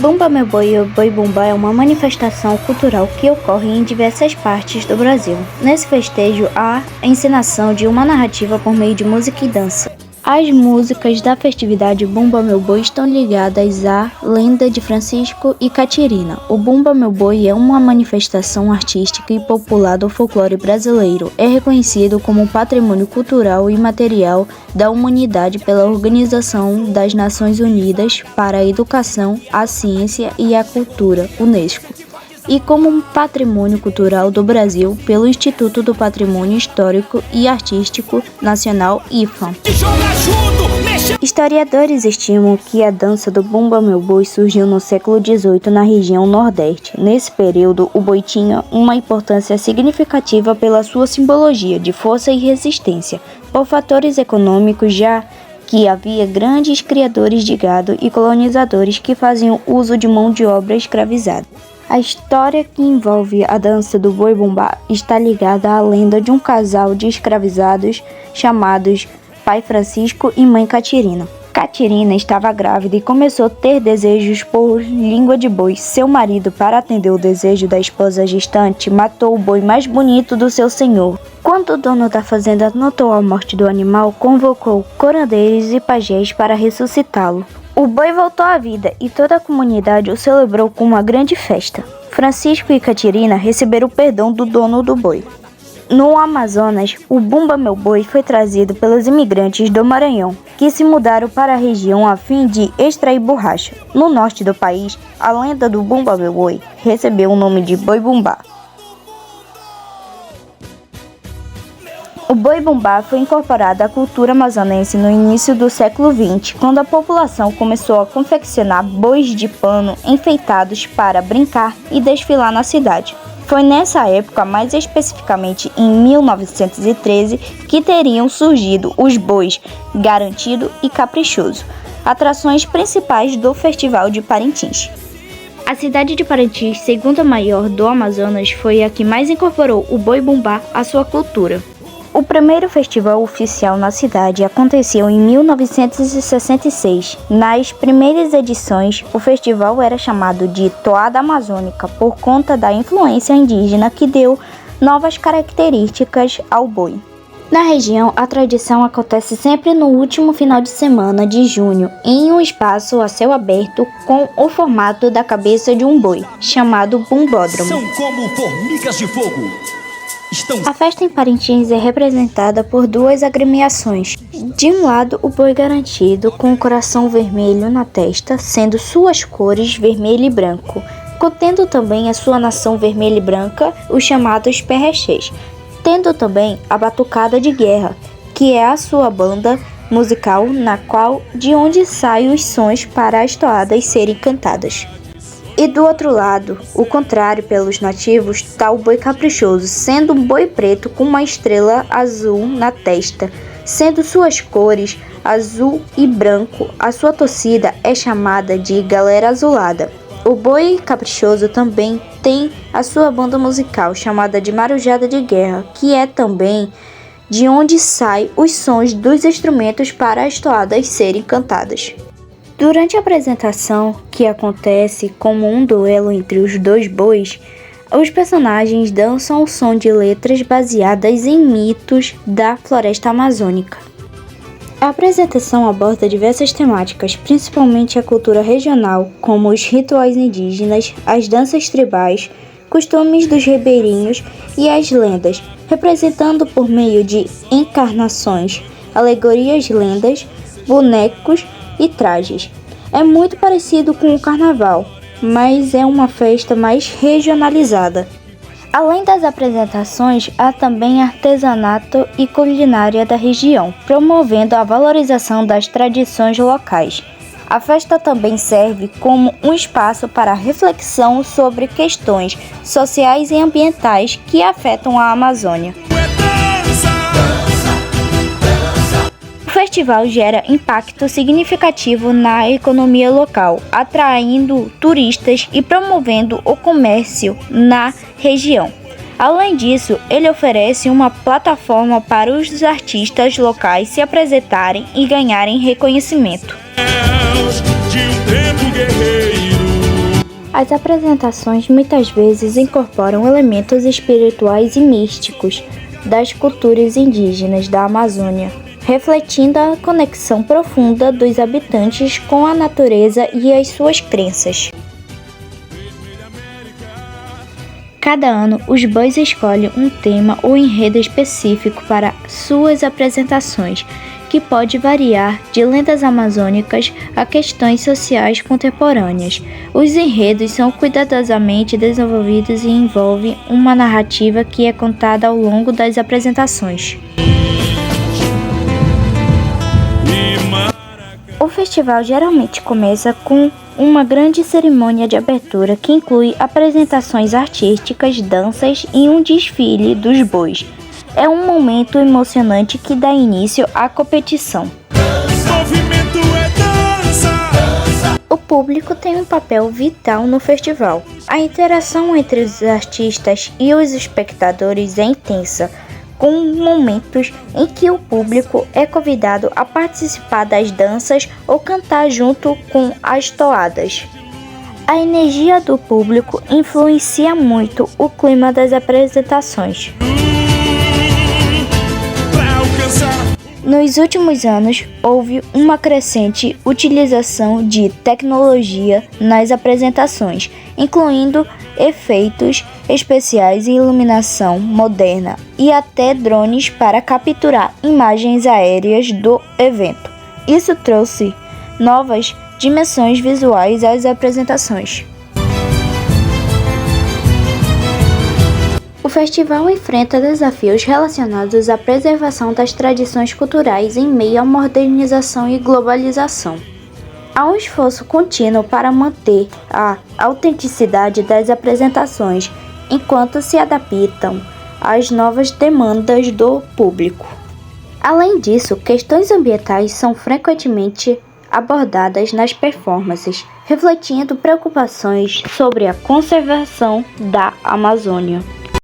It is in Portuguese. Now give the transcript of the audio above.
Bumba Meu Boi ou Boi Bumbá é uma manifestação cultural que ocorre em diversas partes do Brasil. Nesse festejo há a encenação de uma narrativa por meio de música e dança. As músicas da festividade Bumba Meu Boi estão ligadas à lenda de Francisco e Catirina. O Bumba Meu Boi é uma manifestação artística e popular do folclore brasileiro. É reconhecido como patrimônio cultural e material da humanidade pela Organização das Nações Unidas para a Educação, a Ciência e a Cultura, UNESCO, e como um patrimônio cultural do Brasil pelo Instituto do Patrimônio Histórico e Artístico Nacional, IFAM. Historiadores estimam que a dança do Bumba Meu Boi surgiu no século XVIII na região Nordeste. Nesse período, o boi tinha uma importância significativa pela sua simbologia de força e resistência, por fatores econômicos, já que havia grandes criadores de gado e colonizadores que faziam uso de mão de obra escravizada. A história que envolve a dança do boi bumbá está ligada à lenda de um casal de escravizados chamados Pai Francisco e Mãe Catirina. Catirina estava grávida e começou a ter desejos por língua de boi. Seu marido, para atender o desejo da esposa gestante, matou o boi mais bonito do seu senhor. Quando o dono da fazenda notou a morte do animal, convocou curandeiros e pajés para ressuscitá-lo. O boi voltou à vida e toda a comunidade o celebrou com uma grande festa. Francisco e Catirina receberam o perdão do dono do boi. No Amazonas, o Bumba Meu Boi foi trazido pelos imigrantes do Maranhão, que se mudaram para a região a fim de extrair borracha. No norte do país, a lenda do Bumba Meu Boi recebeu o nome de Boi Bumbá. O boi bumbá foi incorporado à cultura amazonense no início do século XX, quando a população começou a confeccionar bois de pano enfeitados para brincar e desfilar na cidade. Foi nessa época, mais especificamente em 1913, que teriam surgido os bois Garantido e Caprichoso, atrações principais do Festival de Parintins. A cidade de Parintins, segunda maior do Amazonas, foi a que mais incorporou o boi bumbá à sua cultura. O primeiro festival oficial na cidade aconteceu em 1966. Nas primeiras edições, o festival era chamado de Toada Amazônica por conta da influência indígena que deu novas características ao boi. Na região, a tradição acontece sempre no último final de semana de junho, em um espaço a céu aberto com o formato da cabeça de um boi, chamado bumbódromo. São como formigas de fogo. A festa em Parintins é representada por duas agremiações. De um lado, o boi garantido, com o coração vermelho na testa, sendo suas cores vermelho e branco, contendo também a sua nação vermelha e branca, os chamados perrechês, tendo também a batucada de guerra, que é a sua banda musical na qual de onde saem os sons para as toadas serem cantadas. E do outro lado, o contrário pelos nativos, está o boi caprichoso, sendo um boi preto com uma estrela azul na testa, sendo suas cores azul e branco. A sua torcida é chamada de Galera Azulada. O boi caprichoso também tem a sua banda musical, chamada de Marujada de Guerra, que é também de onde saem os sons dos instrumentos para as toadas serem cantadas. Durante a apresentação, que acontece como um duelo entre os dois bois, os personagens dançam ao som de letras baseadas em mitos da floresta amazônica. A apresentação aborda diversas temáticas, principalmente a cultura regional, como os rituais indígenas, as danças tribais, costumes dos ribeirinhos e as lendas, representando por meio de encarnações, alegorias, lendas, bonecos e trajes. É muito parecido com o carnaval, mas é uma festa mais regionalizada. Além das apresentações, há também artesanato e culinária da região, promovendo a valorização das tradições locais. A festa também serve como um espaço para reflexão sobre questões sociais e ambientais que afetam a Amazônia. O festival gera impacto significativo na economia local, atraindo turistas e promovendo o comércio na região. Além disso, ele oferece uma plataforma para os artistas locais se apresentarem e ganharem reconhecimento. De um tempo guerreiro. As apresentações muitas vezes incorporam elementos espirituais e místicos das culturas indígenas da Amazônia, refletindo a conexão profunda dos habitantes com a natureza e as suas crenças. Cada ano, os bois escolhem um tema ou enredo específico para suas apresentações, que pode variar de lendas amazônicas a questões sociais contemporâneas. Os enredos são cuidadosamente desenvolvidos e envolvem uma narrativa que é contada ao longo das apresentações. O festival geralmente começa com uma grande cerimônia de abertura que inclui apresentações artísticas, danças e um desfile dos bois. É um momento emocionante que dá início à competição. Movimento é dança. O público tem um papel vital no festival. A interação entre os artistas e os espectadores é intensa, com momentos em que o público é convidado a participar das danças ou cantar junto com as toadas. A energia do público influencia muito o clima das apresentações. Nos últimos anos, houve uma crescente utilização de tecnologia nas apresentações, incluindo efeitos especiais e iluminação moderna e até drones para capturar imagens aéreas do evento. Isso trouxe novas dimensões visuais às apresentações. O festival enfrenta desafios relacionados à preservação das tradições culturais em meio à modernização e globalização. Há um esforço contínuo para manter a autenticidade das apresentações, enquanto se adaptam às novas demandas do público. Além disso, questões ambientais são frequentemente abordadas nas performances, refletindo preocupações sobre a conservação da Amazônia.